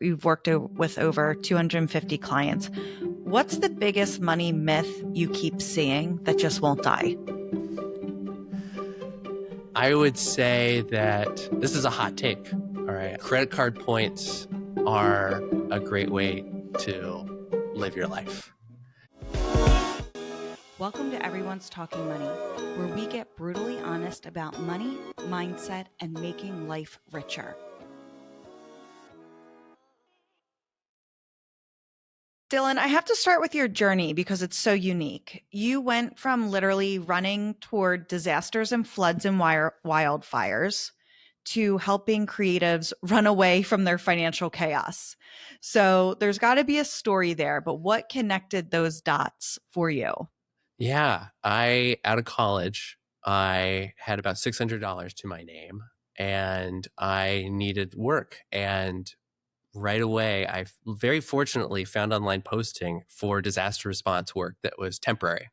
You've worked with over 250 clients. What's the biggest money myth you keep seeing that just won't die? I would say that this is a hot take. All right. Credit card points are a great way to live your life. Welcome to Everyone's Talking Money, where we get brutally honest about money, mindset, and making life richer. Dylan, I have to start with your journey because it's so unique. You went from literally running toward disasters and floods and wildfires to helping creatives run away from their financial chaos. So there's got to be a story there, but what connected those dots for you? Yeah. Out of college, I had about $600 to my name and I needed work. And right away, I very fortunately found online posting for disaster response work that was temporary.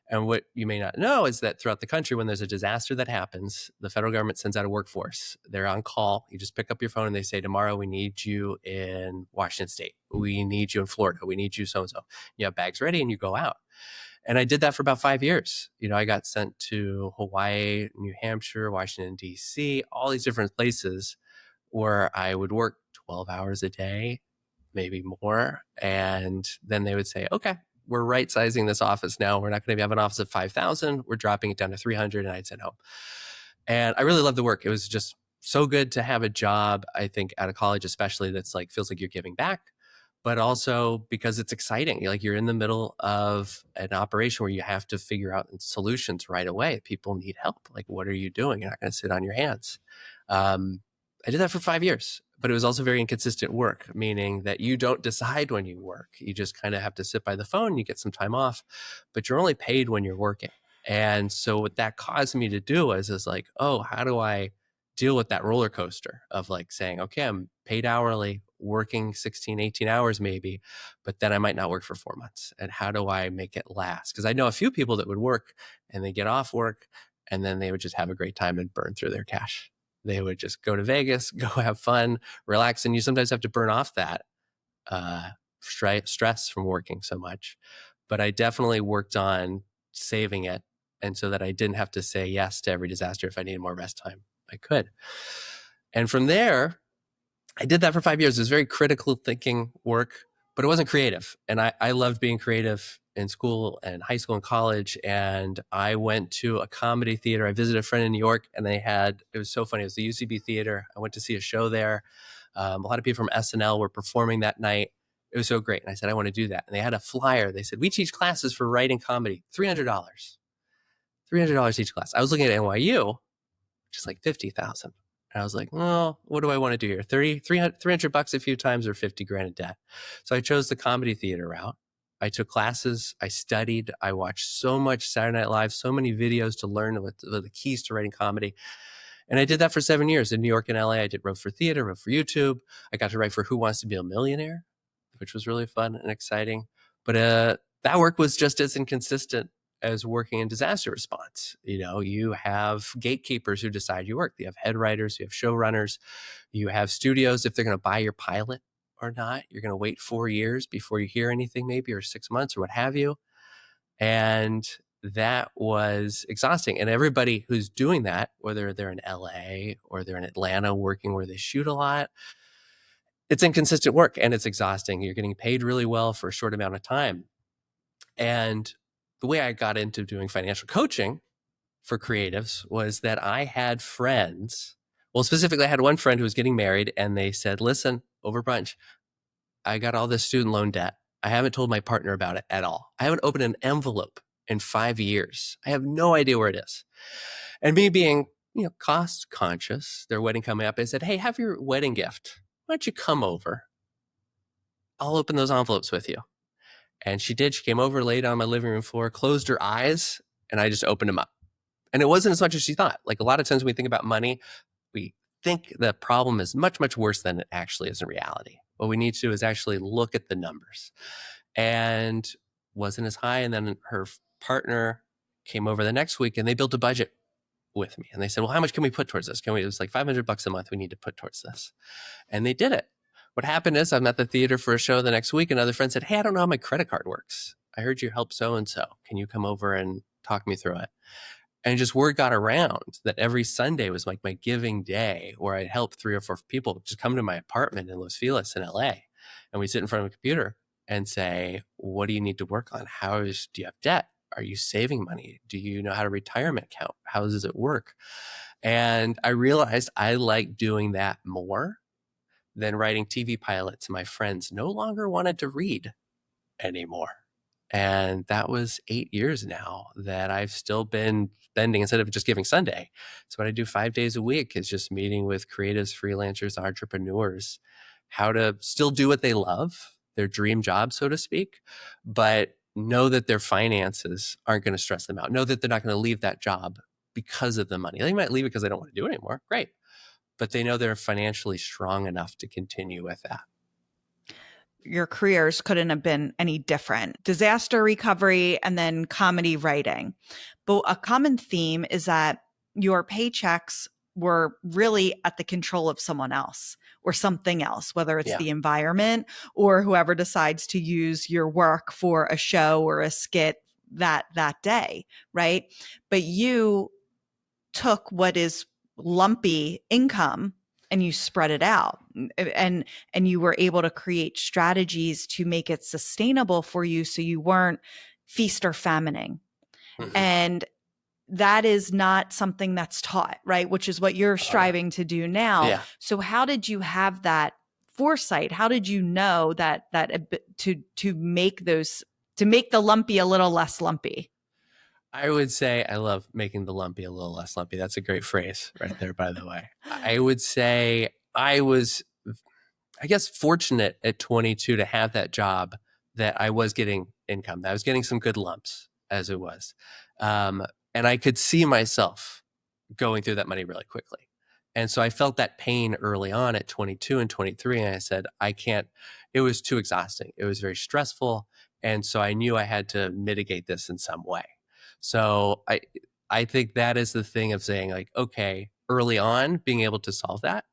And what you may not know is that throughout the country, when there's a disaster that happens, the federal government sends out a workforce. They're on call. You just pick up your phone and they say, tomorrow we need you in Washington State. We need you in Florida. We need you so-and-so. You have bags ready and you go out. And I did that for about 5 years. I got sent to Hawaii, New Hampshire, Washington, D.C., all these different places where I would work 12 hours a day, maybe more. And then they would say, okay, we're right sizing this office now. We're not going to have an office of 5,000. We're dropping it down to 300. And I'd send home. And I really loved the work. It was just so good to have a job, I think, out of college, especially that's like, feels like you're giving back, but also because it's exciting. Like you're in the middle of an operation where you have to figure out solutions right away. People need help. Like, what are you doing? You're not going to sit on your hands. I did that for 5 years, but it was also very inconsistent work, meaning that you don't decide when you work. You just kind of have to sit by the phone, you get some time off, but you're only paid when you're working. And so what that caused me to do is like, oh, how do I deal with that roller coaster of like saying, okay, I'm paid hourly, working 16, 18 hours maybe, but then I might not work for 4 months. And how do I make it last? Because I know a few people that would work and they get off work and then they would just have a great time and burn through their cash. They would just go to Vegas, go have fun, relax. And you sometimes have to burn off that stress from working so much. But I definitely worked on saving it. And so that I didn't have to say yes to every disaster. If I needed more rest time, I could. And from there, I did that for 5 years. It was very critical thinking work, but it wasn't creative. And I loved being creative in school and high school and college. And I went to a comedy theater. I visited a friend in New York and it was so funny. It was the UCB theater. I went to see a show there. A lot of people from SNL were performing that night. It was so great. And I said, I want to do that. And they had a flyer. They said, we teach classes for writing comedy, $300. $300 each class. I was looking at NYU, just like 50,000. And I was like, well, what do I want to do here? 300 bucks a few times or 50 grand in debt. So I chose the comedy theater route. I took classes, I studied, I watched so much Saturday Night Live, so many videos to learn what the keys to writing comedy. And I did that for 7 years in New York and LA. I wrote for theater, wrote for YouTube. I got to write for Who Wants to Be a Millionaire, which was really fun and exciting. But that work was just as inconsistent as working in disaster response. You have gatekeepers who decide your work. You have head writers, you have showrunners, you have studios. If they're going to buy your pilot or not, you're going to wait 4 years before you hear anything, maybe, or 6 months or what have you. And that was exhausting. And everybody who's doing that, whether they're in LA or they're in Atlanta working where they shoot a lot, it's inconsistent work and it's exhausting. You're getting paid really well for a short amount of time. And the way I got into doing financial coaching for creatives was that I had friends. Well, specifically, I had one friend who was getting married and they said, listen, over brunch, I got all this student loan debt. I haven't told my partner about it at all. I haven't opened an envelope in 5 years. I have no idea where it is. And me being, cost conscious, their wedding coming up, I said, hey, have your wedding gift. Why don't you come over? I'll open those envelopes with you. And she did. She came over, laid on my living room floor, closed her eyes, and I just opened them up. And it wasn't as much as she thought. Like a lot of times when we think about money, we think the problem is much, much worse than it actually is in reality. What we need to do is actually look at the numbers. And wasn't as high. And then her partner came over the next week and they built a budget with me. And they said, well, how much can we put towards this? It was like $500 a month we need to put towards this. And they did it. What happened is I'm at the theater for a show the next week. Another friend said, "Hey, I don't know how my credit card works. I heard you help so and so. Can you come over and talk me through it?" And just word got around that every Sunday was like my giving day where I'd help 3 or 4 people just come to my apartment in Los Feliz in LA. And we sit in front of a computer and say, what do you need to work on? Do you have debt? Are you saving money? Do you know how to retirement account? How does it work? And I realized I like doing that more than writing TV pilots. My friends no longer wanted to read anymore. And that was 8 years now that I've still been spending, instead of just giving Sunday. So what I do 5 days a week is just meeting with creatives, freelancers, entrepreneurs, how to still do what they love, their dream job, so to speak, but know that their finances aren't going to stress them out. Know that they're not going to leave that job because of the money. They might leave it because they don't want to do it anymore. Great. But they know they're financially strong enough to continue with that. Your careers couldn't have been any different. Disaster recovery and then comedy writing. But a common theme is that your paychecks were really at the control of someone else or something else, whether it's Yeah. the environment or whoever decides to use your work for a show or a skit that day, right? But you took what is lumpy income and you spread it out, and you were able to create strategies to make it sustainable for you so you weren't feast or famining. Mm-hmm. And that is not something that's taught, right? Which is what you're striving to do now. Yeah. So how did you have that foresight? How did you know that to make the lumpy a little less lumpy? I would say I love making the lumpy a little less lumpy. That's a great phrase right there, by the way. I would say I was, I guess, fortunate at 22 to have that job that I was getting income. I was getting some good lumps as it was. Um, and I could see myself going through that money really quickly. And so I felt that pain early on at 22 and 23. And I said, I can't, it was too exhausting. It was very stressful. And so I knew I had to mitigate this in some way. So I think that is the thing of saying, like, okay, early on, being able to solve that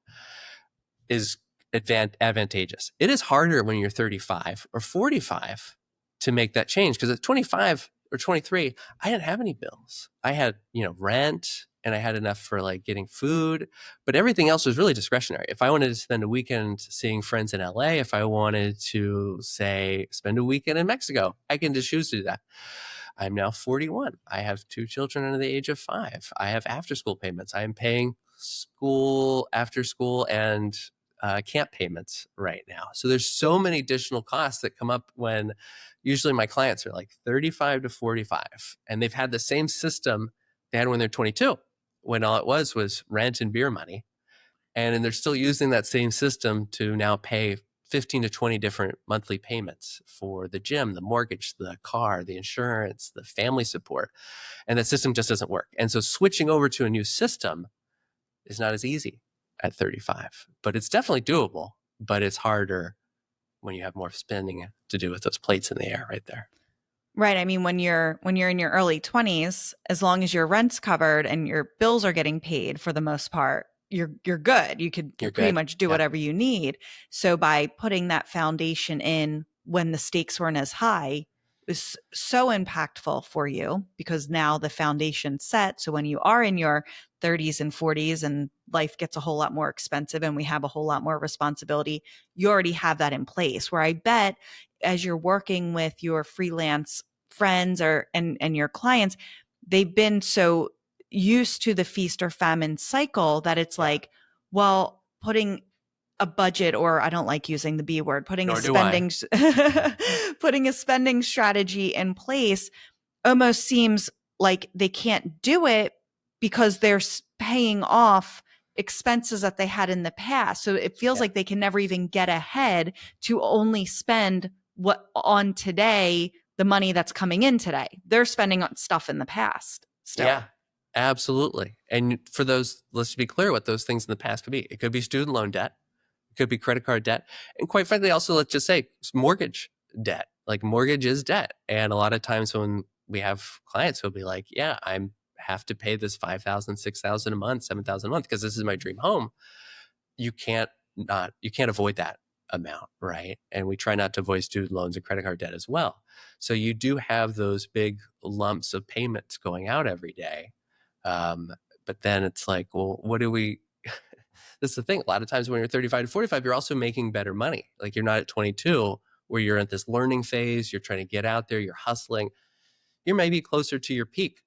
is advantageous. It is harder when you're 35 or 45 to make that change, because at 25 or 23, I didn't have any bills. I had, rent, and I had enough for like getting food, but everything else was really discretionary. If I wanted to spend a weekend seeing friends in LA, if I wanted to, say, spend a weekend in Mexico, I can just choose to do that. I'm now 41. I have 2 children under the age of 5. I have after school payments. I am paying school, after school, and camp payments right now. So there's so many additional costs that come up when usually my clients are like 35 to 45, and they've had the same system they had when they're 22, when all it was rent and beer money. And they're still using that same system to now pay 15 to 20 different monthly payments for the gym, the mortgage, the car, the insurance, the family support. And that system just doesn't work. And so switching over to a new system is not as easy at 35, but it's definitely doable, but it's harder when you have more spending to do with those plates in the air right there. Right. I mean, when you're in your early 20s, as long as your rent's covered and your bills are getting paid for the most part, you're good. You could You're pretty good. much do Yeah. whatever you need. So by putting that foundation in when the stakes weren't as high was so impactful for you, because now the foundation's set. So when you are in your 30s and 40s and life gets a whole lot more expensive and we have a whole lot more responsibility, you already have that in place. Where I bet as you're working with your freelance friends and your clients, they've been so used to the feast or famine cycle that it's like, well, putting a budget, or I don't like using the B word, putting a Nor do I. spending putting a spending strategy in place almost seems like they can't do it because they're paying off expenses that they had in the past. So it feels Yeah. like they can never even get ahead to only spend what on today, the money that's coming in today. They're spending on stuff in the past still. Yeah, absolutely. And for those, let's be clear what those things in the past could be. It could be student loan debt. It could be credit card debt. And quite frankly, also, let's just say mortgage debt. Like, mortgage is debt. And a lot of times when we have clients who'll be like, yeah, I have to pay this $5,000, $6,000 a month, $7,000 a month because this is my dream home. You can't avoid that. amount, right? And we try not to avoid student loans and credit card debt as well. So you do have those big lumps of payments going out every day. Um, but then it's like, well, what do we? This is the thing. A lot of times when you're 35 to 45, you're also making better money. Like you're not at 22 where you're at this learning phase. You're trying to get out there. You're hustling. You're maybe closer to your peak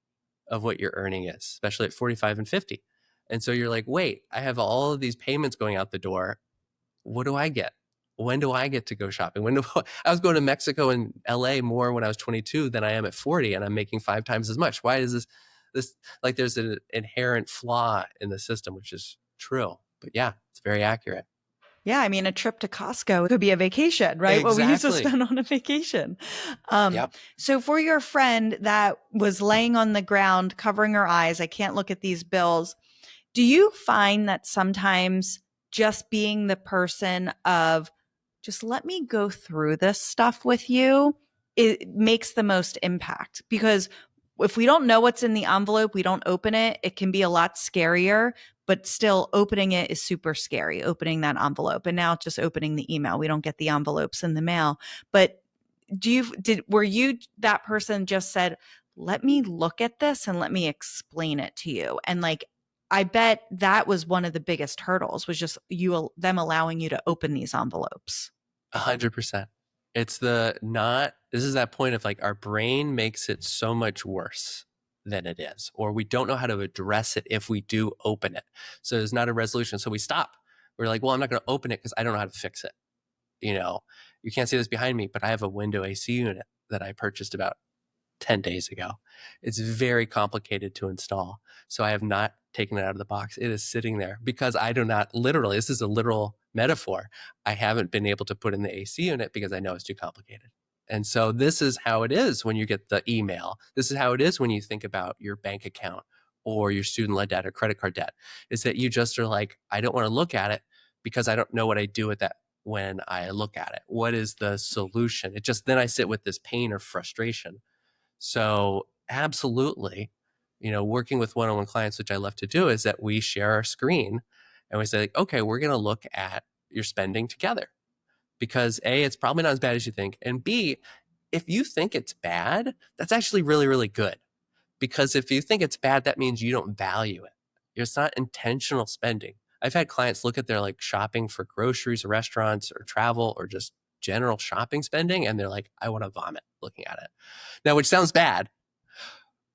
of what your earning is, especially at 45 and 50. And so you're like, wait, I have all of these payments going out the door. What do I get? When do I get to go shopping? I was going to Mexico and LA more when I was 22 than I am at 40, and I'm making 5 times as much. Why is this like there's an inherent flaw in the system, which is true. But yeah, it's very accurate. Yeah, I mean, a trip to Costco could be a vacation, right? What we used to Exactly. spend on a vacation. Um, Yep. so for your friend that was laying on the ground, covering her eyes, I can't look at these bills. Do you find that sometimes just being the person of just let me go through this stuff with you, it makes the most impact? Because if we don't know what's in the envelope, we don't open it, it can be a lot scarier, but still opening it is super scary, opening that envelope. And now just opening the email. We don't get the envelopes in the mail. But were you that person just said, let me look at this and let me explain it to you? And like, I bet that was one of the biggest hurdles, was just them allowing you to open these envelopes. 100%. It's this is that point of like our brain makes it so much worse than it is, or we don't know how to address it if we do open it. So there's not a resolution. So we stop. We're like, well, I'm not going to open it because I don't know how to fix it. You know, you can't see this behind me, but I have a window AC unit that I purchased about 10 days ago. It's very complicated to install. So I have not taken it out of the box. It is sitting there because I do not literally, this is a literal metaphor. I haven't been able to put in the AC unit because I know it's too complicated. And so this is how it is when you get the email. This is how it is when you think about your bank account or your student led debt or credit card debt, is that you just are like, I don't want to look at it because I don't know what I do with that when I look at it. What is the solution? It just, then I sit with this pain or frustration. So absolutely, working with one-on-one clients, which I love to do, is that we share our screen and we say, like, okay, we're going to look at your spending together because A, it's probably not as bad as you think. And B, if you think it's bad, that's actually really, really good. Because if you think it's bad, that means you don't value it. It's not intentional spending. I've had clients look at their like shopping for groceries or restaurants or travel or just general shopping spending, and they're like, I want to vomit looking at it. Now, which sounds bad,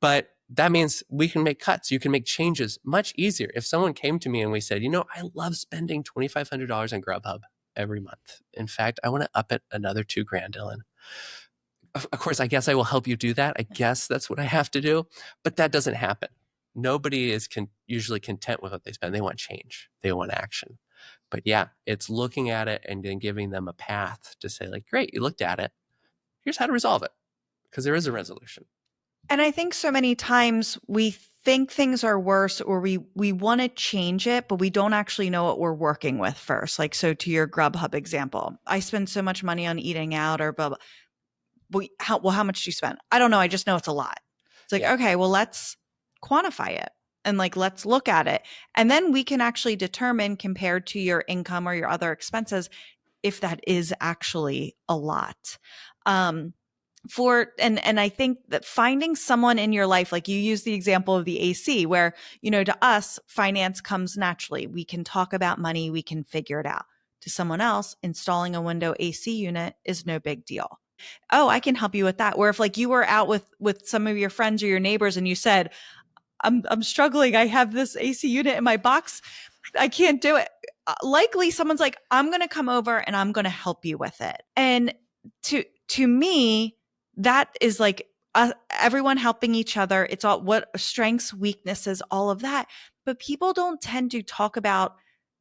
but that means we can make cuts. You can make changes much easier. If someone came to me and we said, I love spending $2,500 on Grubhub every month. In fact, I want to up it another $2,000, Dylan. Of course, I guess I will help you do that. I guess that's what I have to do, but that doesn't happen. Nobody is usually content with what they spend. They want change. They want action. But yeah, it's looking at it and then giving them a path to say, like, great, you looked at it. Here's how to resolve it, because there is a resolution. And I think so many times we think things are worse, or we want to change it, but we don't actually know what we're working with first. Like, so to your Grubhub example, I spend so much money on eating out or blah, blah. How much do you spend? I don't know. I just know it's a lot. It's like, Yeah. okay, well, let's quantify it and like, let's look at it. And then we can actually determine, compared to your income or your other expenses, if that is actually a lot. And I think that finding someone in your life, like you use the example of the AC, where, to us, finance comes naturally. We can talk about money, we can figure it out. To someone else, installing a window AC unit is no big deal. Oh, I can help you with that. Where if like you were out with some of your friends or your neighbors and you said, I'm struggling, I have this AC unit in my box, I can't do it. Likely someone's like, I'm going to come over and I'm going to help you with it. And to me, that is like everyone helping each other. It's all what strengths, weaknesses, all of that. But people don't tend to talk about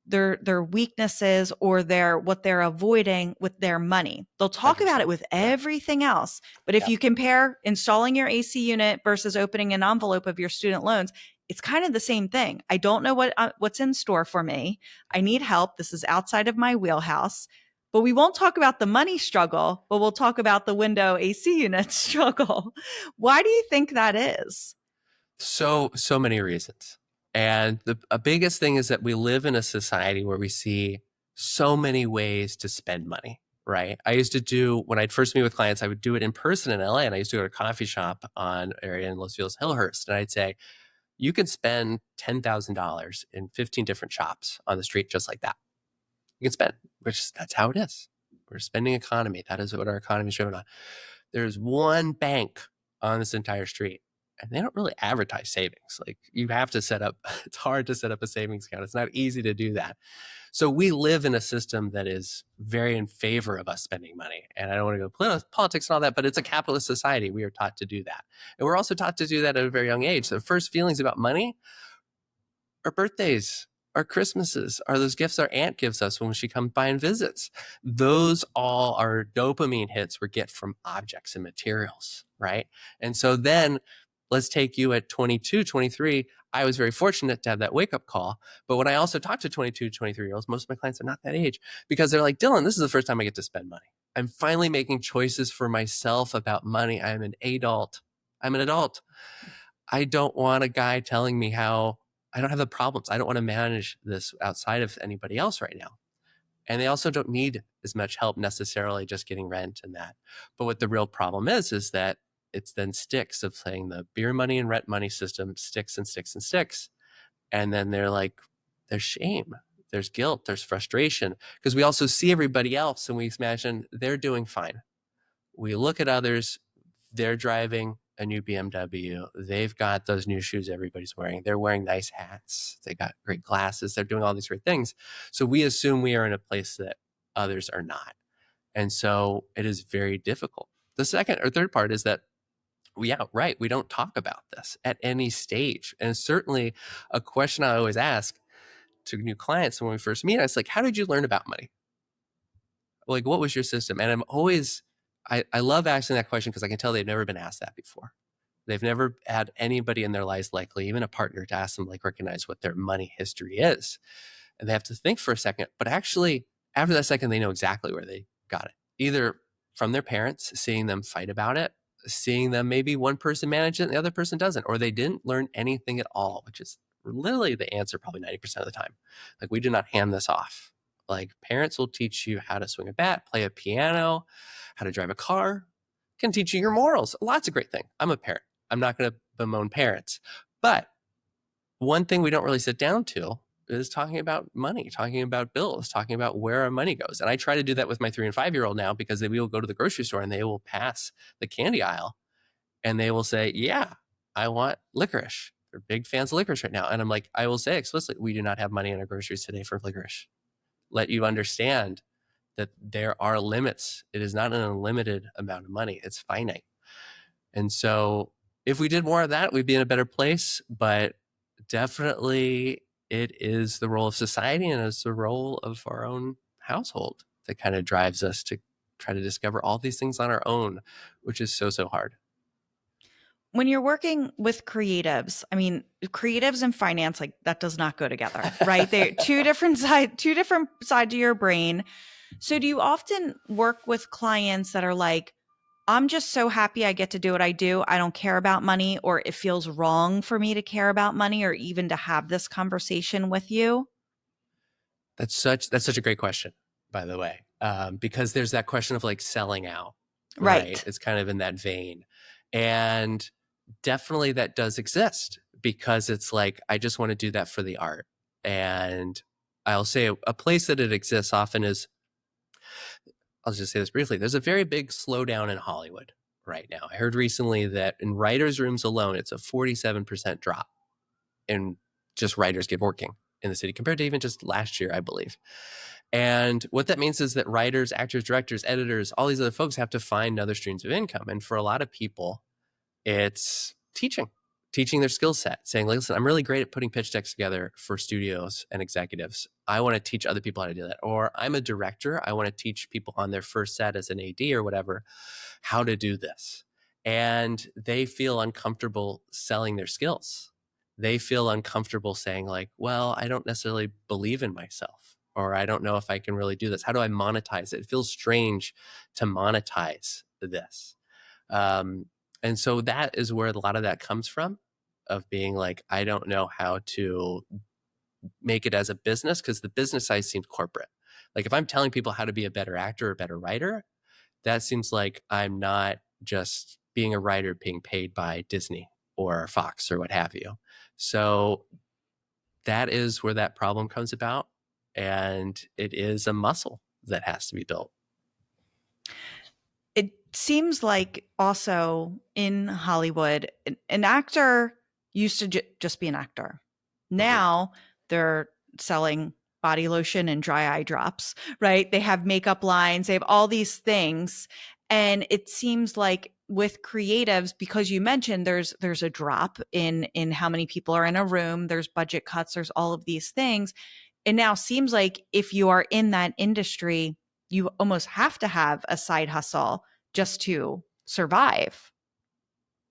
their weaknesses or what they're avoiding with their money. They'll talk about it 100%. with Yeah. everything else. But if Yeah. you compare installing your AC unit versus opening an envelope of your student loans, it's kind of the same thing. I don't know what's in store for me. I need help. This is outside of my wheelhouse. But we won't talk about the money struggle, but we'll talk about the window AC unit struggle. Why do you think that is? So many reasons. And the biggest thing is that we live in a society where we see so many ways to spend money, right? I used to do, when I'd first meet with clients, I would do it in person in LA, and I used to go to a coffee shop on area in Los Feliz Hillhurst, and I'd say, you could spend $10,000 in 15 different shops on the street just like that. You can spend, which that's how it is. We're a spending economy. That is what our economy is driven on. There's one bank on this entire street, and they don't really advertise savings. Like, you have to set up, it's hard to set up a savings account. It's not easy to do that. So we live in a system that is very in favor of us spending money. And I don't want to go politics and all that, but it's a capitalist society. We are taught to do that. And we're also taught to do that at a very young age. The first feelings about money are birthdays, are Christmases, are those gifts our aunt gives us when she comes by and visits. Those all are dopamine hits we get from objects and materials, right? And so then let's take you at 22, 23. I was very fortunate to have that wake-up call. But when I also talk to 22, 23-year-olds, most of my clients are not that age, because they're like, Dylan, this is the first time I get to spend money. I'm finally making choices for myself about money. I'm an adult. I'm an adult. I don't want a guy telling me how I don't have the problems. I don't want to manage this outside of anybody else right now. And they also don't need as much help necessarily just getting rent and that. But what the real problem is that it's then sticks of saying the beer money and rent money system sticks and sticks and sticks. And then they're like, there's shame, there's guilt, there's frustration, because we also see everybody else and we imagine they're doing fine. We look at others, they're driving a new BMW. They've got those new shoes everybody's wearing. They're wearing nice hats. They got great glasses. They're doing all these great things. So we assume we are in a place that others are not. And so it is very difficult. The second or third part is that we don't talk about this at any stage. And certainly a question I always ask to new clients when we first meet, it's like, how did you learn about money? Like, what was your system? And I'm always, I love asking that question because I can tell they've never been asked that before. They've never had anybody in their lives, likely even a partner, to ask them, like, recognize what their money history is. And they have to think for a second. But actually, after that second, they know exactly where they got it. Either from their parents, seeing them fight about it, seeing them, maybe one person manage it and the other person doesn't, or they didn't learn anything at all, which is literally the answer probably 90% of the time. Like, we do not hand this off. Like, parents will teach you how to swing a bat, play a piano, how to drive a car, can teach you your morals. Lots of great things. I'm a parent. I'm not going to bemoan parents. But one thing we don't really sit down to is talking about money, talking about bills, talking about where our money goes. And I try to do that with my 3 and 5-year-old now, because we will go to the grocery store and they will pass the candy aisle and they will say, yeah, I want licorice. They're big fans of licorice right now. And I'm like, I will say explicitly, we do not have money in our groceries today for licorice. Let you understand that there are limits. It is not an unlimited amount of money. It's finite. And so if we did more of that, we'd be in a better place. But definitely it is the role of society and it's the role of our own household that kind of drives us to try to discover all these things on our own, which is so, so hard. When you're working with creatives, I mean, creatives and finance, like, that does not go together, right? They're two different sides of your brain. So do you often work with clients that are like, I'm just so happy I get to do what I do. I don't care about money, or it feels wrong for me to care about money or even to have this conversation with you? That's such a great question, by the way, because there's that question of like selling out, right? Right. It's kind of in that vein. And definitely that does exist, because it's like, I just want to do that for the art. And I'll say a place that it exists often is, I'll just say this briefly, there's a very big slowdown in Hollywood right now. I heard recently that in writers' rooms alone, it's a 47% drop in just writers get working in the city compared to even just last year, I believe. And what that means is that writers, actors, directors, editors, all these other folks have to find other streams of income. And for a lot of people, it's teaching their skill set, saying, listen, I'm really great at putting pitch decks together for studios and executives. I want to teach other people how to do that. Or I'm a director. I want to teach people on their first set as an AD or whatever, how to do this. And they feel uncomfortable selling their skills. They feel uncomfortable saying, like, well, I don't necessarily believe in myself, or I don't know if I can really do this. How do I monetize it? It feels strange to monetize this. And so that is where a lot of that comes from, of being like, I don't know how to make it as a business, because the business side seems corporate. Like if I'm telling people how to be a better actor or a better writer, that seems like I'm not just being a writer being paid by Disney or Fox or what have you. So that is where that problem comes about. And it is a muscle that has to be built. It seems like also in Hollywood, an actor used to just be an actor. Mm-hmm. Now they're selling body lotion and dry eye drops, right? They have makeup lines, they have all these things. And it seems like with creatives, because you mentioned there's a drop in how many people are in a room, there's budget cuts, there's all of these things. It now seems like if you are in that industry, you almost have to have a side hustle just to survive.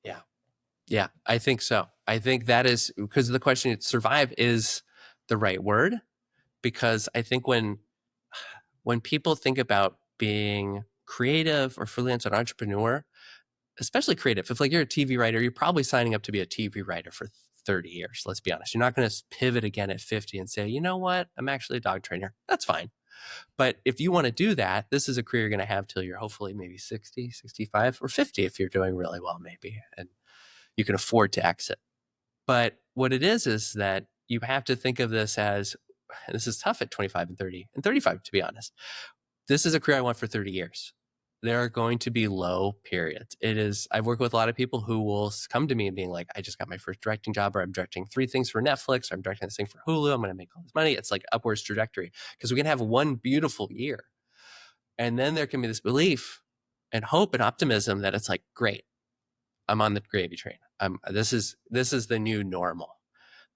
Yeah. Yeah, I think so. I think that is because the question survive is the right word, because I think when people think about being creative or freelance or entrepreneur, especially creative, if like you're a TV writer, you're probably signing up to be a TV writer for 30 years. Let's be honest. You're not going to pivot again at 50 and say, you know what, I'm actually a dog trainer. That's fine. But if you want to do that, this is a career you're going to have till you're hopefully maybe 60, 65, or 50 if you're doing really well, maybe. And you can afford to exit. But what it is that you have to think of this as, and this is tough at 25 and 30 and 35, to be honest. This is a career I want for 30 years. There are going to be low periods. I've worked with a lot of people who will come to me and being like, I just got my first directing job, or I'm directing 3 things for Netflix, or I'm directing this thing for Hulu. I'm going to make all this money. It's like upwards trajectory because we can have one beautiful year. And then there can be this belief and hope and optimism that it's like, great, I'm on the gravy train. This is the new normal,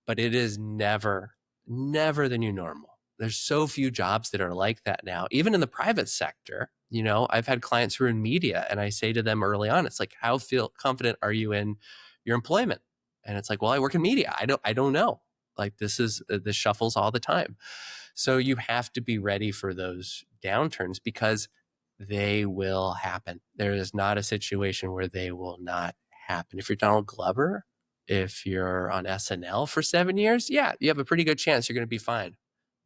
but it is never the new normal. There's so few jobs that are like that now, even in the private sector. I've had clients who are in media, and I say to them early on, it's like, how confident are you in your employment? And it's like, well, I work in media. I don't know. Like this shuffles all the time. So you have to be ready for those downturns because they will happen. There is not a situation where they will not happen. If you're Donald Glover, if you're on SNL for 7 years, yeah, you have a pretty good chance you're going to be fine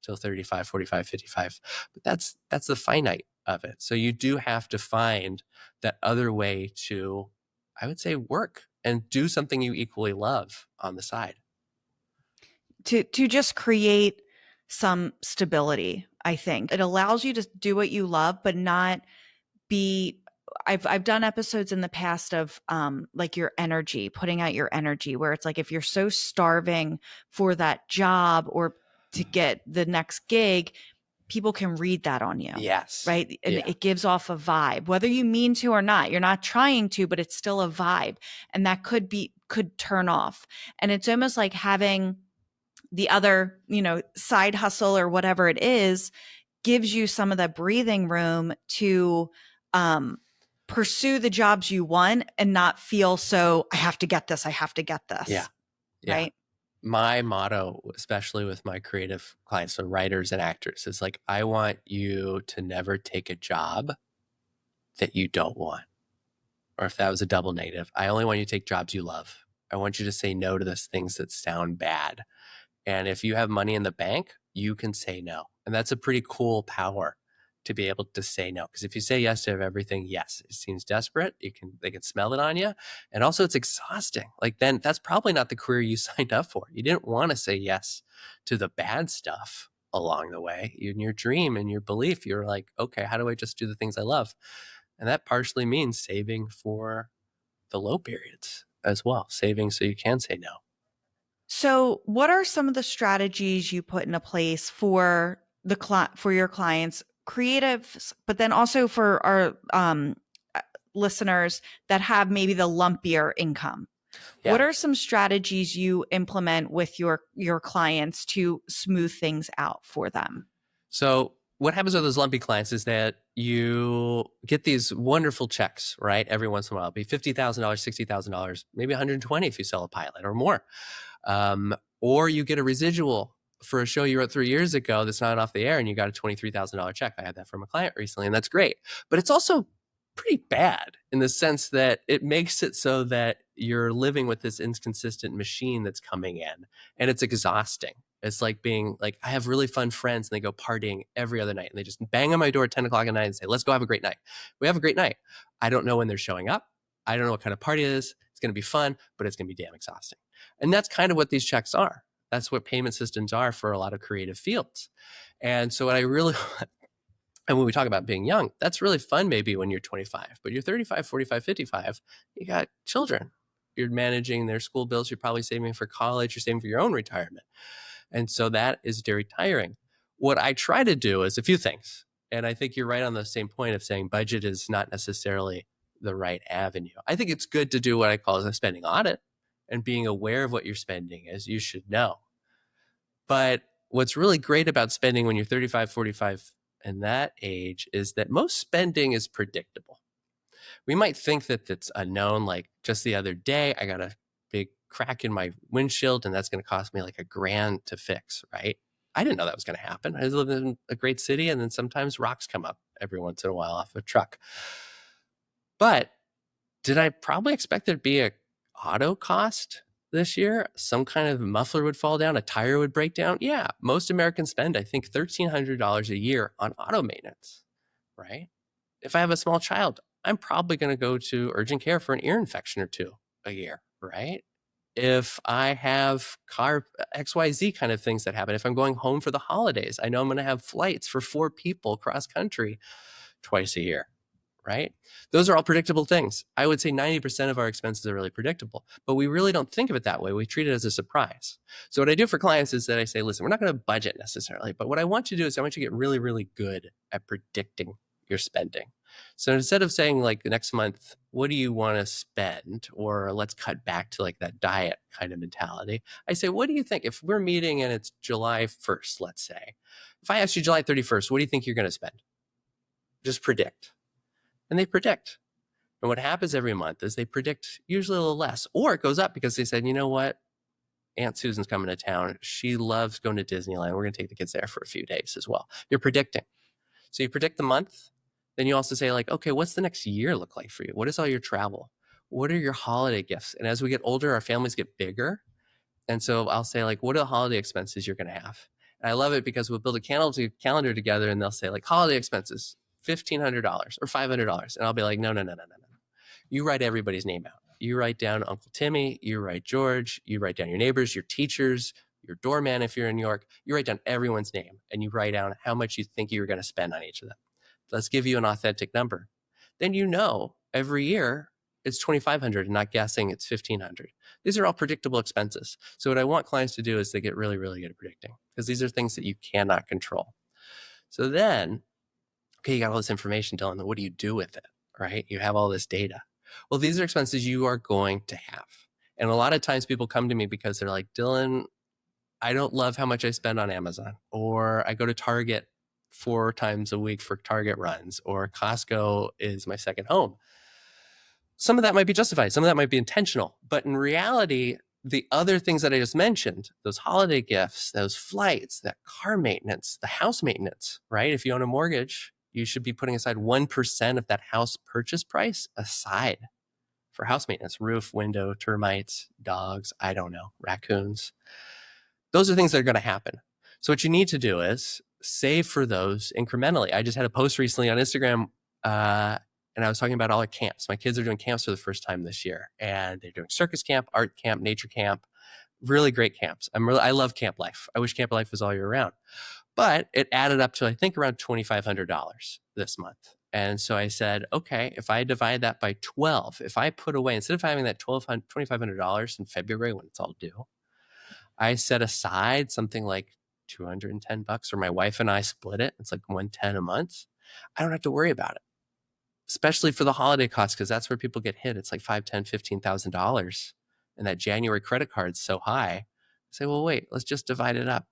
till 35, 45, 55. But that's the finite of it. So you do have to find that other way to, I would say, work and do something you equally love on the side. To just create some stability, I think. It allows you to do what you love, but not be I've done episodes in the past of like your energy, putting out your energy, where it's like if you're so starving for that job or to get the next gig, people can read that on you. Yes. Right. And Yeah. it gives off a vibe, whether you mean to or not. You're not trying to, but it's still a vibe. And that could turn off. And it's almost like having the other, side hustle or whatever it is, gives you some of the breathing room to pursue the jobs you want and not feel so I have to get this. I have to get this. Yeah. Yeah. Right. My motto, especially with my creative clients, so writers and actors, is like, I want you to never take a job that you don't want. Or if that was a double negative, I only want you to take jobs you love. I want you to say no to those things that sound bad. And if you have money in the bank, you can say no. And that's a pretty cool power to be able to say no. Because if you say yes to everything, yes, it seems desperate. They can smell it on you. And also it's exhausting. Like then that's probably not the career you signed up for. You didn't want to say yes to the bad stuff along the way. In your dream and your belief, you're like, okay, how do I just do the things I love? And that partially means saving for the low periods as well, saving so you can say no. So, what are some of the strategies you put into place for for your clients, creatives, but then also for our listeners that have maybe the lumpier income? What Yeah. are some strategies you implement with your clients to smooth things out for them? So what happens with those lumpy clients is that you get these wonderful checks, right? Every once in a while, it'll be $50,000, $60,000, maybe 120 if you sell a pilot or more. Or you get a residual for a show you wrote 3 years ago that's not off the air and you got a $23,000 check. I had that from a client recently, and that's great. But it's also pretty bad in the sense that it makes it so that you're living with this inconsistent machine that's coming in, and it's exhausting. It's like being like, I have really fun friends and they go partying every other night and they just bang on my door at 10 o'clock at night and say, let's go have a great night. We have a great night. I don't know when they're showing up. I don't know what kind of party it is. It's going to be fun, but it's going to be damn exhausting. And that's kind of what these checks are. That's what payment systems are for a lot of creative fields. And so what I really, and when we talk about being young, that's really fun maybe when you're 25, but you're 35, 45, 55, you got children. You're managing their school bills. You're probably saving for college. You're saving for your own retirement. And so that is very tiring. What I try to do is a few things. And I think you're right on the same point of saying budget is not necessarily the right avenue. I think it's good to do what I call a spending audit and being aware of what you're spending, as you should know. But what's really great about spending when you're 35, 45 and that age is that most spending is predictable. We might think that it's unknown. Like just the other day, I got a big crack in my windshield and that's going to cost me like $1,000 to fix, right? I didn't know that was going to happen. I live in a great city and then sometimes rocks come up every once in a while off a truck. But did I probably expect there to be a auto cost this year? Some kind of muffler would fall down, a tire would break down. Yeah, most Americans spend, I think, $1,300 a year on auto maintenance, right? If I have a small child, I'm probably going to go to urgent care for an ear infection or two a year, right? If I have car XYZ kind of things that happen, if I'm going home for the holidays, I know I'm going to have flights for 4 people cross country twice a year, right? Those are all predictable things. I would say 90% of our expenses are really predictable, but we really don't think of it that way. We treat it as a surprise. So what I do for clients is that I say, listen, we're not going to budget necessarily, but what I want you to do is I want you to get really, really good at predicting your spending. So instead of saying like next month, what do you want to spend? Or let's cut back to like that diet kind of mentality. I say, what do you think? If we're meeting and it's July 1st, let's say, if I ask you July 31st, what do you think you're going to spend? Just predict. And they predict. And what happens every month is they predict usually a little less, or it goes up because they said, you know what? Aunt Susan's coming to town. She loves going to Disneyland. We're going to take the kids there for a few days as well. You're predicting. So you predict the month. Then you also say like, okay, what's the next year look like for you? What is all your travel? What are your holiday gifts? And as we get older, our families get bigger. And so I'll say like, what are the holiday expenses you're going to have? And I love it because we'll build a calendar together and they'll say like holiday expenses, $1,500 or $500. And I'll be like, no. You write everybody's name out. You write down Uncle Timmy, you write George, you write down your neighbors, your teachers, your doorman if you're in New York. You write down everyone's name and you write down how much you think you're going to spend on each of them. Let's give you an authentic number. Then you know every year it's 2,500 and not guessing it's 1,500. These are all predictable expenses. So what I want clients to do is they get really, really good at predicting because these are things that you cannot control. So then, okay, you got all this information, Dylan. What do you do with it, right? You have all this data. Well, these are expenses you are going to have. And a lot of times people come to me because they're like, Dylan, I don't love how much I spend on Amazon, or I go to Target 4 times a week for Target runs, or Costco is my second home. Some of that might be justified. Some of that might be intentional. But in reality, the other things that I just mentioned, those holiday gifts, those flights, that car maintenance, the house maintenance, right? If you own a mortgage, you should be putting aside 1% of that house purchase price aside for house maintenance, roof, window, termites, dogs, I don't know, raccoons. Those are things that are going to happen. So what you need to do is save for those incrementally. I just had a post recently on Instagram, and I was talking about all our camps. My kids are doing camps for the first time this year, and they're doing circus camp, art camp, nature camp, really great camps. I love camp life. I wish camp life was all year round, but it added up to, I think, around $2,500 this month. And so I said, okay, if I divide that by 12, if I put away, instead of having that $2,500 in February when it's all due, I set aside something like $210, or my wife and I split it. It's like $110 a month. I don't have to worry about it, especially for the holiday costs, because that's where people get hit. It's like $5,000, $10,000, $15,000. And that January credit card's so high. I say, well, wait, let's just divide it up.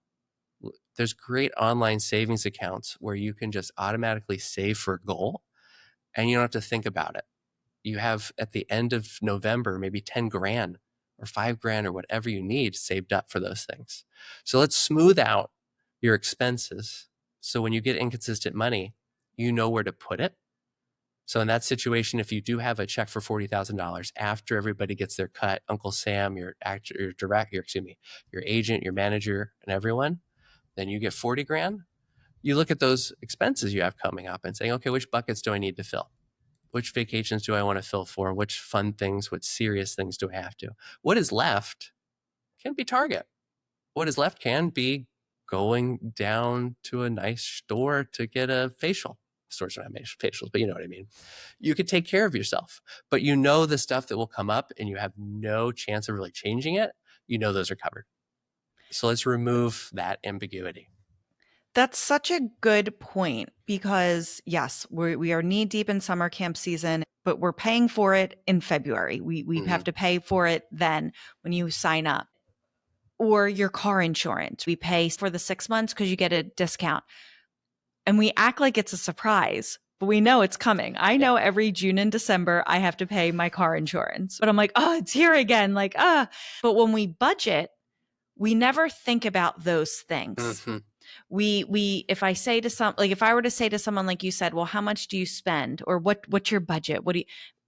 There's great online savings accounts where you can just automatically save for a goal and you don't have to think about it. You have at the end of November, maybe 10 grand or 5 grand or whatever you need saved up for those things. So let's smooth out your expenses. So when you get inconsistent money, you know where to put it. So in that situation, if you do have a check for $40,000 after everybody gets their cut, Uncle Sam, your actor, your director, excuse me, your agent, your manager, and everyone, then you get 40 grand. You look at those expenses you have coming up and saying, okay, which buckets do I need to fill? Which vacations do I want to fill for? Which fun things, what serious things do I have to? What is left can be Target. What is left can be going down to a nice store to get a facial. Stores don't have facials, but you know what I mean. You could take care of yourself, but you know the stuff that will come up and you have no chance of really changing it. You know those are covered. So let's remove that ambiguity. That's such a good point because, yes, we are knee deep in summer camp season, but we're paying for it in February. We have to pay for it then when you sign up. Or your car insurance. We pay for the 6 months because you get a discount. And we act like it's a surprise, but we know it's coming. I know every June and December I have to pay my car insurance, but I'm like, oh, it's here again. Like, but when we budget, we never think about those things. If I say to if I were to say to someone, like you said, well, how much do you spend, or what's your budget?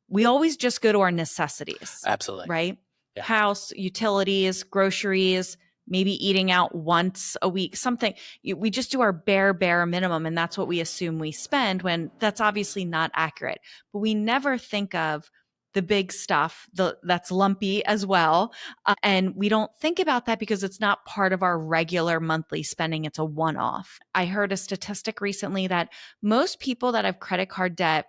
We always just go to our necessities. Absolutely. Right? Yeah. House, utilities, groceries, maybe eating out once a week, something. We just do our bare minimum, and that's what we assume we spend, when that's obviously not accurate. But we never think of the big stuff that's lumpy as well. And we don't think about that because it's not part of our regular monthly spending. It's a one-off. I heard a statistic recently that most people that have credit card debt,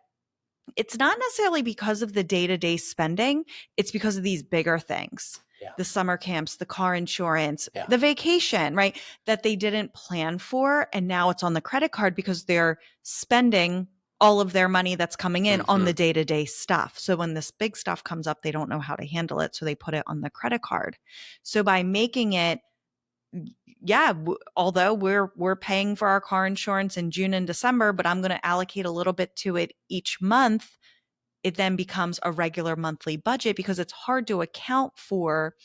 it's not necessarily because of the day-to-day spending. It's because of these bigger things. Yeah. The summer camps, the car insurance, the vacation, right? That they didn't plan for. And now it's on the credit card because they're spending all of their money that's coming in on the day-to-day stuff. So when this big stuff comes up, they don't know how to handle it. So they put it on the credit card. So by making it, although we're paying for our car insurance in June and December, but I'm going to allocate a little bit to it each month, it then becomes a regular monthly budget because it's hard to account for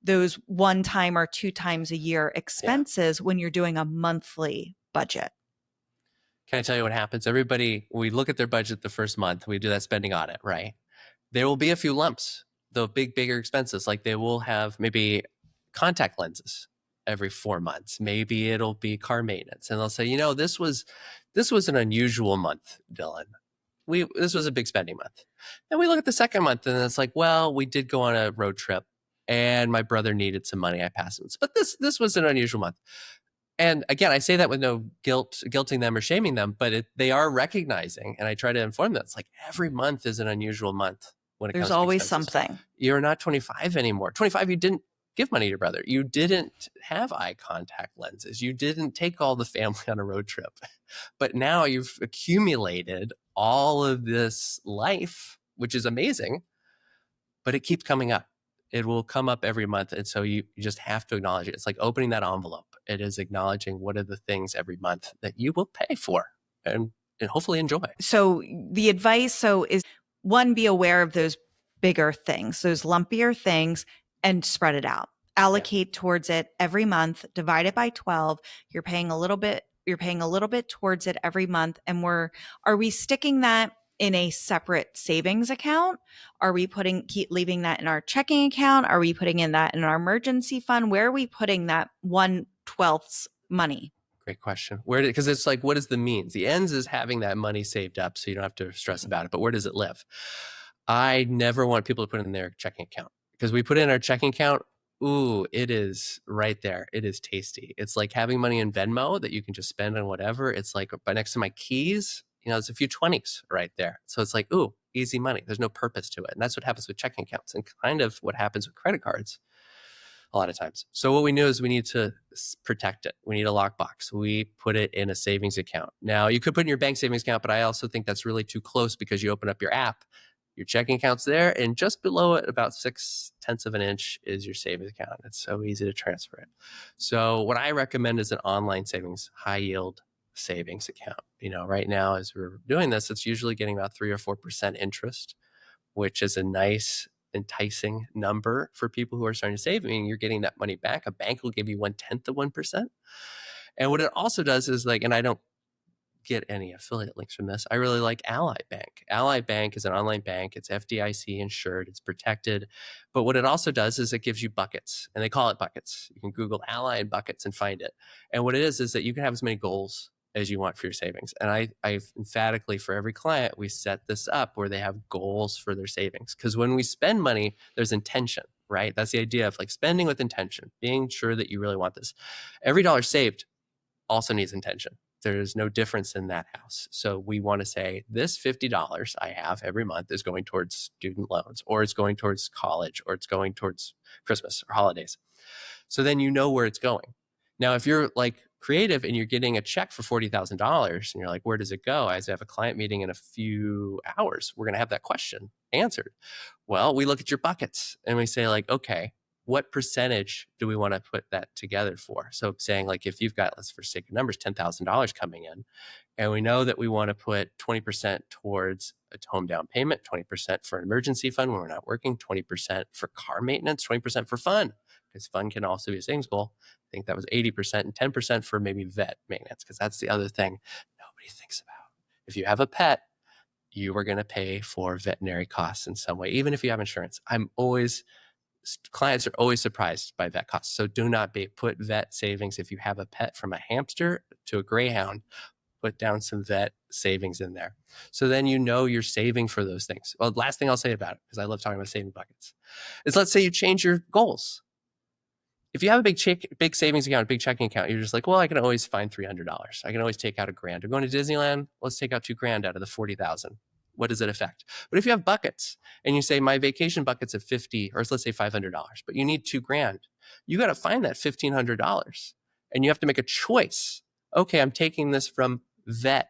those one time or two times a year expenses when you're doing a monthly budget. Can I tell you what happens? Everybody, we look at their budget the first month, we do that spending audit, right? There will be a few lumps, the bigger expenses. Like they will have maybe contact lenses every 4 months. Maybe it'll be car maintenance. And they'll say, this was an unusual month, Dylan. This was a big spending month. And we look at the second month and it's like, well, we did go on a road trip and my brother needed some money. I passed him. But this was an unusual month. And again, I say that with no guilting them or shaming them, but they are recognizing, and I try to inform them, it's like every month is an unusual month when it comes to There's always expenses. something. You're not 25 anymore. 25, you didn't give money to your brother. You didn't have eye contact lenses. You didn't take all the family on a road trip. But now you've accumulated all of this life, which is amazing, but it keeps coming up. It will come up every month. And so you just have to acknowledge it. It's like opening that envelope. It is acknowledging what are the things every month that you will pay for and hopefully enjoy. So the advice is, one, be aware of those bigger things, those lumpier things, and spread it out. Allocate towards it every month, divide it by 12. You're paying a little bit towards it every month. And are we sticking that in a separate savings account? Are we keep leaving that in our checking account? Are we putting in that in our emergency fund? Where are we putting that 1/12 money? Great question. Because it's like, what is the means? The ends is having that money saved up so you don't have to stress about it. But where does it live? I never want people to put it in their checking account, because we put it in our checking account. Ooh, it is right there. It is tasty. It's like having money in Venmo that you can just spend on whatever. It's like by next to my keys, there's a few 20s right there. So it's like, ooh, easy money. There's no purpose to it. And that's what happens with checking accounts, and kind of what happens with credit cards a lot of times. So what we knew is we need to protect it. We need a lockbox. We put it in a savings account. Now, you could put it in your bank savings account, but I also think that's really too close, because you open up your app, your checking account's there, and just below it, about 6/10 of an inch, is your savings account. It's so easy to transfer it. So what I recommend is an online savings, high yield savings account. Right now, as we're doing this, it's usually getting about 3 or 4% interest, which is a nice, enticing number for people who are starting to save. I mean, you're getting that money back. A bank will give you 1/10 of 1%. And what it also does is and I don't get any affiliate links from this. I really like Ally Bank. Ally Bank is an online bank. It's FDIC insured. It's protected. But what it also does is it gives you buckets, and they call it buckets. You can Google Ally and buckets and find it. And what it is that you can have as many goals as you want for your savings. And I emphatically, for every client, we set this up where they have goals for their savings. Because when we spend money, there's intention, right? That's the idea of like spending with intention, being sure that you really want this. Every dollar saved also needs intention. There's no difference in that house. So we want to say this $50 I have every month is going towards student loans, or it's going towards college, or it's going towards Christmas or holidays. So then you know where it's going. Now, if you're like creative and you're getting a check for $40,000 and you're like, where does it go? I have a client meeting in a few hours. We're going to have that question answered. Well, we look at your buckets and we say like, okay, what percentage do we want to put that together for? So saying like, if you've got, let's for sake of numbers, $10,000 coming in, and we know that we want to put 20% towards a home down payment, 20% for an emergency fund when we're not working, 20% for car maintenance, 20% for fun, because fun can also be a savings goal. I think that was 80% and 10% for maybe vet maintenance, because that's the other thing nobody thinks about. If you have a pet, you are going to pay for veterinary costs in some way, even if you have insurance. Clients are always surprised by vet costs. So do not put vet savings. If you have a pet, from a hamster to a greyhound, put down some vet savings in there. So then you know you're saving for those things. Well, last thing I'll say about it, because I love talking about saving buckets, is let's say you change your goals. If you have a big savings account, a big checking account, you're just like, well, I can always find $300. I can always take out $1,000. I'm going to Disneyland. Let's take out $2,000 out of the 40,000. What does it affect? But if you have buckets and you say my vacation bucket's at 50, or let's say $500, but you need $2,000, you got to find that $1,500, and you have to make a choice. Okay, I'm taking this from vet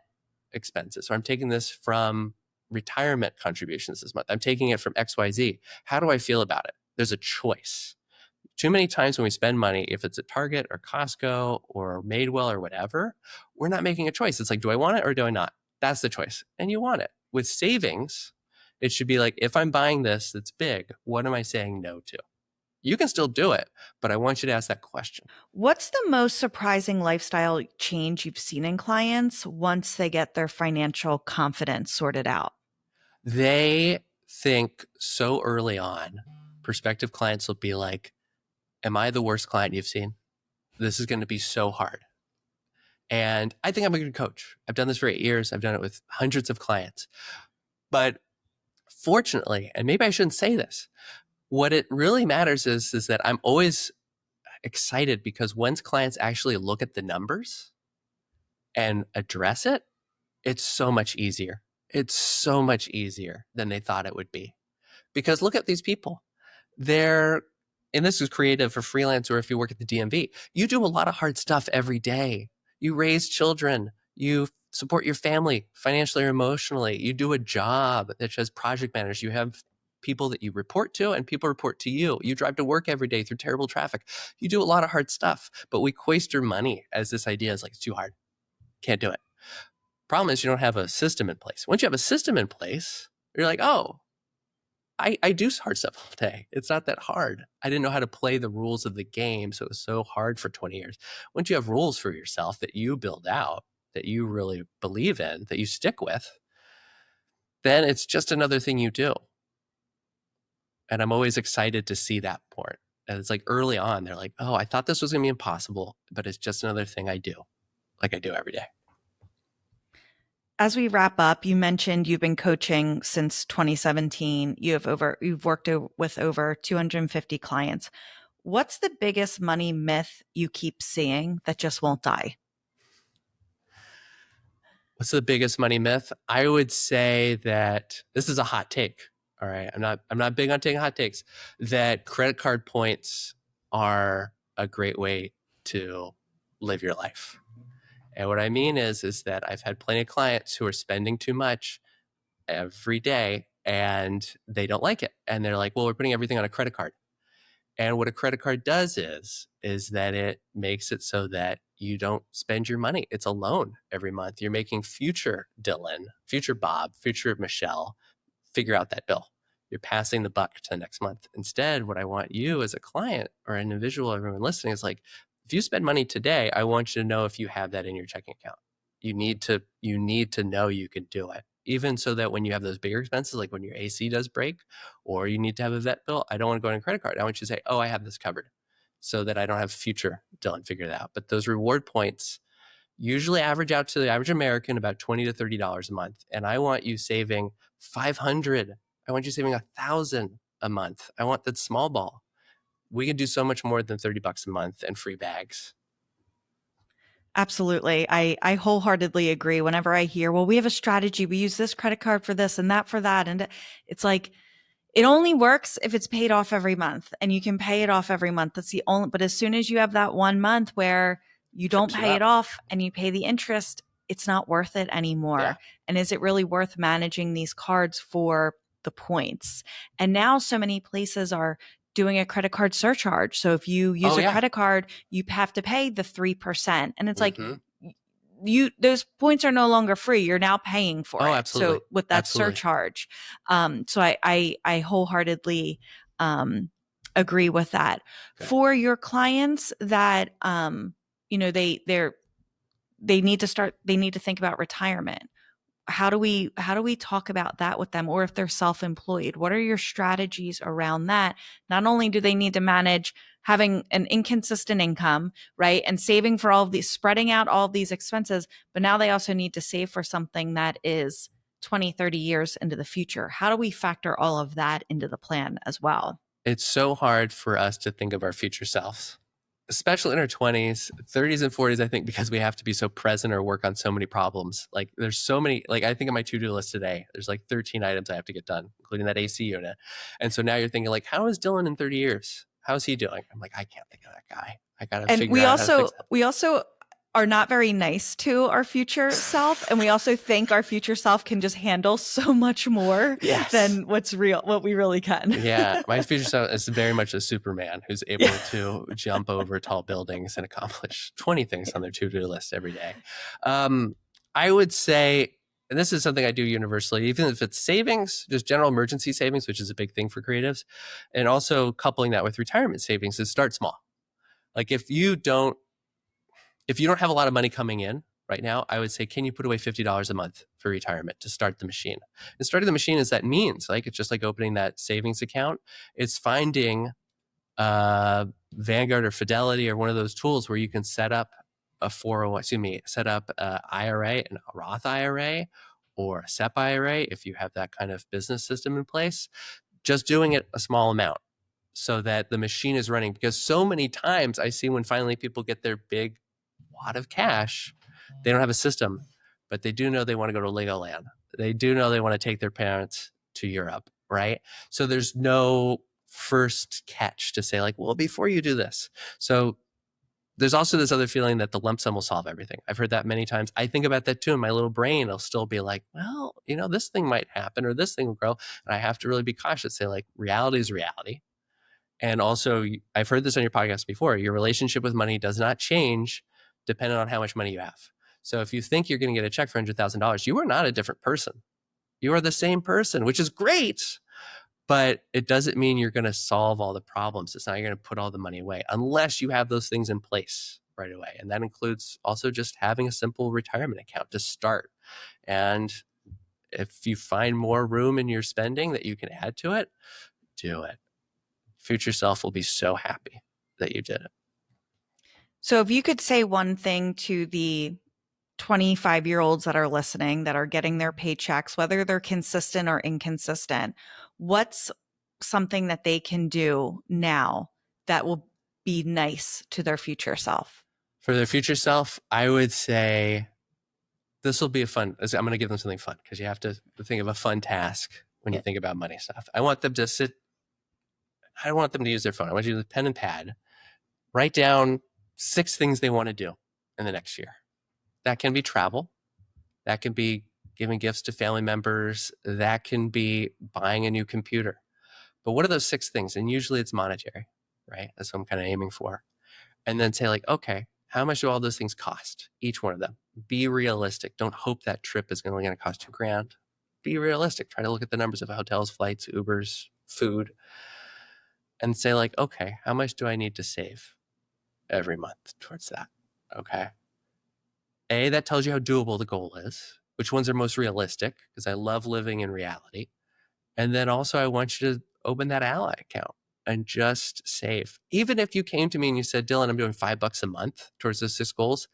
expenses, or I'm taking this from retirement contributions this month. I'm taking it from XYZ. How do I feel about it? There's a choice. Too many times when we spend money, if it's at Target or Costco or Madewell or whatever, we're not making a choice. It's like, do I want it or do I not? That's the choice. And you want it. With savings, it should be like, if I'm buying this that's big, what am I saying no to? You can still do it, but I want you to ask that question. What's the most surprising lifestyle change you've seen in clients once they get their financial confidence sorted out? They think so early on, prospective clients will be like, am I the worst client you've seen? This is going to be so hard. And I think I'm a good coach. I've done this for 8 years. I've done it with hundreds of clients. But fortunately, and maybe I shouldn't say this, what it really matters is that I'm always excited, because once clients actually look at the numbers and address it, it's so much easier. It's so much easier than they thought it would be. Because look at these people. They're, and this is creative for freelance, or if you work at the DMV, you do a lot of hard stuff every day. You raise children, you support your family financially or emotionally. You do a job that has project managers. You have people that you report to, and people report to you. You drive to work every day through terrible traffic. You do a lot of hard stuff, but we cloister money as this idea is like, it's too hard. Can't do it. Problem is, you don't have a system in place. Once you have a system in place, you're like, oh, I do hard stuff all day. It's not that hard. I didn't know how to play the rules of the game, so it was so hard for 20 years. Once you have rules for yourself that you build out, that you really believe in, that you stick with, then it's just another thing you do. And I'm always excited to see that part. And it's like early on, they're like, oh, I thought this was going to be impossible, but it's just another thing I do, like I do every day. As we wrap up, you mentioned you've been coaching since 2017. You've worked with over 250 clients. What's the biggest money myth you keep seeing that just won't die? What's the biggest money myth? I would say that this is a hot take. All right. I'm not big on taking hot takes, that credit card points are a great way to live your life. And what I mean is that I've had plenty of clients who are spending too much every day and they don't like it. And they're like, well, we're putting everything on a credit card. And what a credit card does is that it makes it so that you don't spend your money. It's a loan every month. You're making future Dylan, future Bob, future Michelle figure out that bill. You're passing the buck to the next month. Instead, what I want you as a client or an individual, everyone listening, is like, if you spend money today, I want you to know if you have that in your checking account. You need to know you can do it. Even so that when you have those bigger expenses, like when your AC does break or you need to have a vet bill, I don't want to go on a credit card. I want you to say, oh, I have this covered so that I don't have future Dylan figure it out. But those reward points usually average out to the average American about $20 to $30 a month. And I want you saving 500. I want you saving 1,000 a month. I want that small ball. We can do so much more than $30 a month and free bags. Absolutely. I wholeheartedly agree. Whenever I hear, well, we have a strategy, we use this credit card for this and that for that. And it's like, it only works if it's paid off every month and you can pay it off every month. That's the only, but as soon as you have that 1 month where you don't Trips you pay it up. off and you pay the interest, it's not worth it Yeah. anymore. And is it really worth managing these cards for the points? And now so many places are doing a credit card surcharge. So if you use Oh, a yeah. credit card, you have to pay the 3%. And it's like, Mm-hmm. those points are no longer free. You're now paying for Oh, it. absolutely. So with that Absolutely. surcharge, so I wholeheartedly agree with that. Good. For your clients that they need to start, they need to think about retirement. How do we talk about that with them? Or if they're self-employed, what are your strategies around that? Not only do they need to manage having an inconsistent income, right, and saving for all of these, spreading out all of these expenses, but now they also need to save for something that is 20, 30 years into the future. How do we factor all of that into the plan as well? It's so hard for us to think of our future selves, especially in our 20s, 30s, and 40s, I think, because we have to be so present or work on so many problems. Like, there's so many, like, I think of my to-do list today, there's like 13 items I have to get done, including that AC unit. And so now you're thinking, like, how is Dylan in 30 years? How's he doing? I'm like, I can't think of that guy. I got to And figure out how to fix that. we also are not very nice to our future self, and we also think our future self can just handle so much more Yes. than what we really can. Yeah, my future self is very much a Superman who's able Yeah. to jump over tall buildings and accomplish 20 things on their to-do list every day. I would say, and this is something I do universally, even if it's savings, just general emergency savings, which is a big thing for creatives, and also coupling that with retirement savings, is start small. Like if you don't have a lot of money coming in right now, I would say, can you put away $50 a month for retirement to start the machine? And starting the machine is that means, like, it's just like opening that savings account. It's finding Vanguard or Fidelity or one of those tools where you can set up a 401, set up a IRA, and a Roth IRA or a SEP IRA if you have that kind of business system in place. Just doing it a small amount so that the machine is running, because so many times I see when finally people get their big wad of cash, they don't have a system, but they do know they want to go to Legoland. They do know they want to take their parents to Europe, right? So there's no first catch to say, like, well, before you do this. So there's also this other feeling that the lump sum will solve everything. I've heard that many times. I think about that too. In my little brain, I'll still be like, well, this thing might happen or this thing will grow. And I have to really be cautious, say, like, reality is reality. And also, I've heard this on your podcast before, your relationship with money does not change depending on how much money you have. So if you think you're going to get a check for $100,000, you are not a different person. You are the same person, which is great, but it doesn't mean you're going to solve all the problems. It's not you're going to put all the money away unless you have those things in place right away. And that includes also just having a simple retirement account to start. And if you find more room in your spending that you can add to it, do it. Future self will be so happy that you did it. So if you could say one thing to the 25-year-olds that are listening, that are getting their paychecks, whether they're consistent or inconsistent, what's something that they can do now that will be nice to their future self? For their future self, I would say this will be a fun, I'm going to give them something fun because you have to think of a fun task when you Yeah. think about money stuff. I want them to I don't want them to use their phone. I want you to pen and pad, write down 6 things they want to do in the next year. That can be travel. That can be giving gifts to family members. That can be buying a new computer. But what are those 6 things? And usually it's monetary, right? That's what I'm kind of aiming for. And then say, like, okay, how much do all those things cost? Each one of them. Be realistic. Don't hope that trip is only going to cost $2,000. Be realistic. Try to look at the numbers of hotels, flights, Ubers, food, and say, like, okay, how much do I need to save every month towards that? Okay. That tells you how doable the goal is, which ones are most realistic, because I love living in reality. And then also, I want you to open that ally account and just save. Even if you came to me and you said, Dylan, I'm doing $5 a month towards those 6 goals,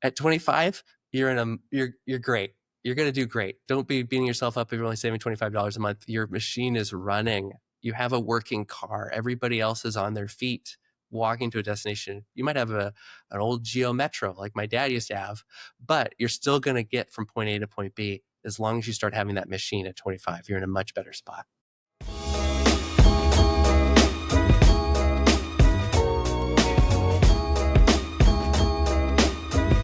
at 25, you're great. You're going to do great. Don't be beating yourself up if you're only saving $25 a month. Your machine is running. You have a working car. Everybody else is on their feet walking to a destination. You might have an old Geo Metro like my dad used to have, but you're still going to get from point A to point B as long as you start having that machine at 25. You're in a much better spot.